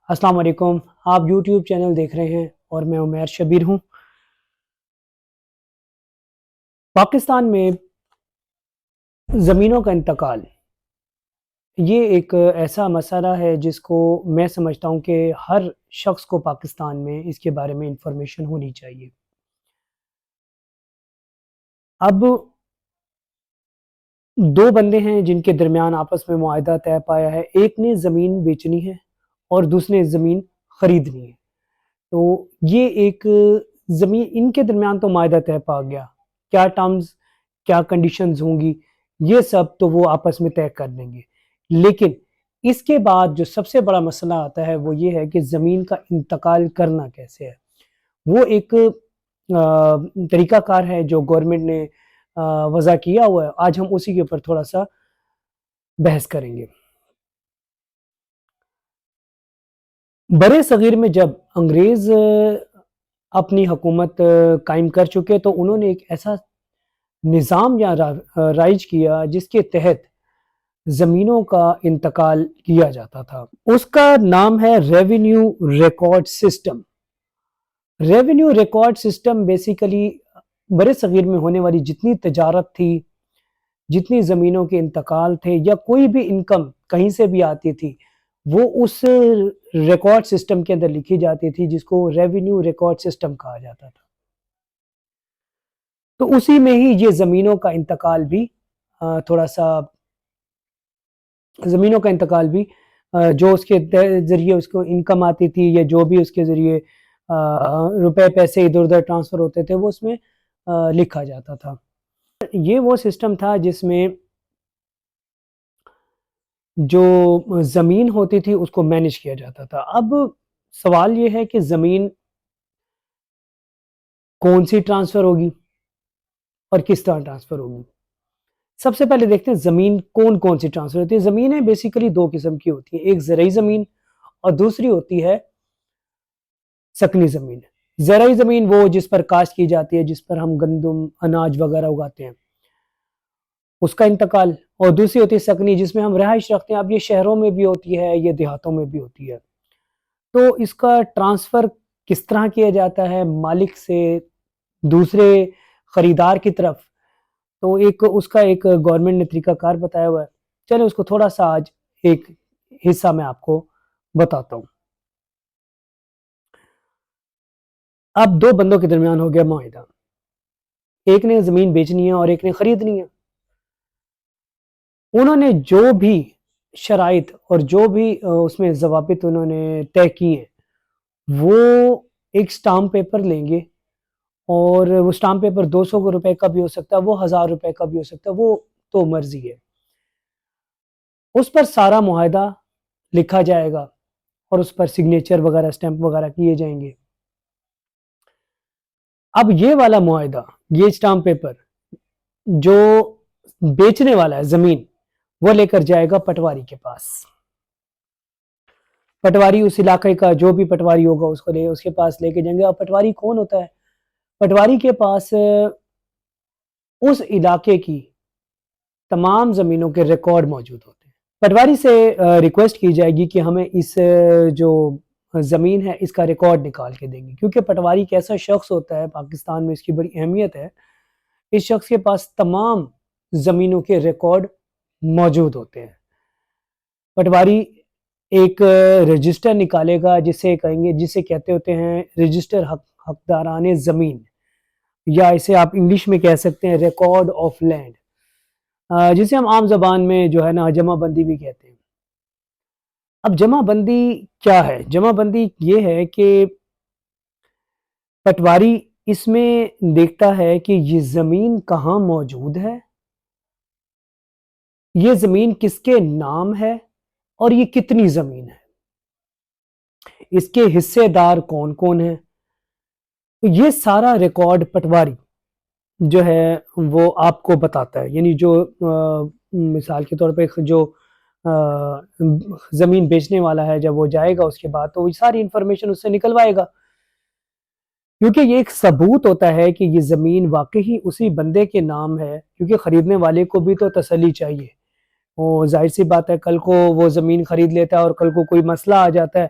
अस्सलाम वालेकुम। आप यूट्यूब चैनल देख रहे हैं और मैं उमैर शबीर हूँ। पाकिस्तान में ज़मीनों का इंतकाल ये एक ऐसा मसला है जिसको मैं समझता हूँ कि हर शख्स को पाकिस्तान में इसके बारे में इंफॉर्मेशन होनी चाहिए। अब दो बंदे हैं जिनके दरमियान आपस में मुआहदा तय पाया है। एक ने ज़मीन बेचनी है और दूसरे ने ज़मीन खरीदनी है। तो ये एक ज़मीन इनके दरमियान तो मुआहदा तय पा गया। क्या टर्म्स, क्या कंडीशंस होंगी, ये सब तो वो आपस में तय कर लेंगे। लेकिन इसके बाद जो सबसे बड़ा मसला आता है वो ये है कि ज़मीन का इंतकाल करना कैसे है। वो एक तरीक़ाकार है जो गवर्नमेंट ने वज़ा किया हुआ है। आज हम उसी के ऊपर थोड़ा-सा बहस करेंगे। बड़े सग़ीर में जब अंग्रेज़ अपनी हुकूमत कायम कर चुके तो उन्होंने एक ऐसा निज़ाम या राइज किया जिसके तहत ज़मीनों का इंतकाल किया जाता था। उसका नाम है revenue record system. Revenue record system basically बड़े सग़ीर में होने वाली जितनी तजारत थी, जितनी ज़मीनों के इंतकाल थे या कोई भी इनकम कहीं से भी आती थी, वो उस रिकॉर्ड सिस्टम के अंदर लिखी जाती थी जिसको रेवेन्यू रिकॉर्ड सिस्टम कहा जाता था। तो उसी में ही ये ज़मीनों का इंतकाल भी थोड़ा-सा ज़मीनों का इंतकाल भी जो उसके ज़रिए उसको इनकम आती थी या जो भी उसके ज़रिए रुपए पैसे इधर-उधर ट्रांसफ़र होते थे वो उसमें लिखा जाता था। ये वो सिस्टम था जिसमें जो ज़मीन होती थी उसको मैनेज किया जाता था। अब सवाल ये है कि ज़मीन कौन-सी ट्रांसफ़र होगी और किस तरह ट्रांसफ़र होगी। सबसे पहले देखते हैं ज़मीन कौन-कौन सी ट्रांसफ़र होती है। ज़मीनें बेसिकली 2 किस्म की होती हैं, एक ज़रई ज़मीन और दूसरी होती है सकनी ज़मीन। ज़रई ज़मीन वो जिस पर काश्त की जाती है, जिस पर हम गंदम, अनाज वगैरह उगाते हैं, उसका इंतकाल, और दूसरी होती है सकनी जिसमें हम रहाइश रखते हैं। अब ये शहरों में भी होती है, ये देहातों में भी होती है। तो इसका ट्रांसफ़र किस तरह किया जाता है मालिक से दूसरे खरीदार की तरफ, तो एक उसका एक गवर्नमेंट ने तरीकाकार बताया हुआ है। चलिए उसको थोड़ा-सा आज एक हिस्सा मैं आपको बताता हूँ। अब 2 बंदों के दरमियान हो गया मुआहिदा। एक ने ज़मीन बेचनी है और एक ने खरीदनी है। उन्होंने जो भी शराइत और जो भी उसमें ज़वाबित उन्होंने तय किए, वो एक स्टाम्प पेपर लेंगे और वो स्टाम्प पेपर 200 रुपए का भी हो सकता है, वो 1000 रुपए का भी हो सकता है, वो तो मर्ज़ी है। उस पर सारा मुआहिदा लिखा जाएगा और उस पर सिग्नेचर वगैरह, स्टैम्प वगैरह किए जाएँगे। अब ये वाला मुआहिदा, ये स्टाम्प पेपर जो बेचने वाला है ज़मीन, वो लेकर जाएगा पटवारी के पास। पटवारी उस इलाके का जो भी पटवारी होगा उसके पास लेके जाएँगे। और पटवारी कौन होता है? पटवारी के पास उस इलाके की तमाम ज़मीनों के रिकॉर्ड मौजूद होते हैं। पटवारी से रिक्वेस्ट की जाएगी कि हमें इस जो ज़मीन है इसका रिकॉर्ड निकाल के देंगे, क्योंकि पटवारी एक ऐसा शख्स होता है, पाकिस्तान में इसकी बड़ी अहमियत है। इस शख्स के पास तमाम ज़मीनों के रिकॉर्ड मौजूद होते हैं। पटवारी एक रजिस्टर निकालेगा जिसे कहते होते हैं रजिस्टर हकदारान ज़मीन, या इसे आप इंग्लिश में कह सकते हैं रिकॉर्ड ऑफ लैंड, जिसे हम आम ज़बान में जो है ना जमाबंदी भी कहते हैं। अब जमाबंदी क्या है? जमाबंदी ये है कि पटवारी इसमें देखता है कि ये ज़मीन कहाँ मौजूद है, ये ज़मीन किसके नाम है और ये कितनी ज़मीन है, इसके हिस्सेदार कौन-कौन हैं। तो ये सारा रिकॉर्ड पटवारी जो है वो आपको बताता है। यानी जो मिसाल के तौर पे जो ज़मीन बेचने वाला है, जब वो जाएगा उसके बाद तो वो सारी इन्फॉर्मेशन उससे निकलवाएगा, क्योंकि ये एक सबूत होता है कि ये ज़मीन वाक़ई उसी बंदे के नाम है, क्योंकि खरीदने वाले को भी तो तसल्ली चाहिए। वो ज़ाहिर-सी बात है, कल को वो ज़मीन खरीद लेता है और कल को कोई मसला आ जाता है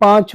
5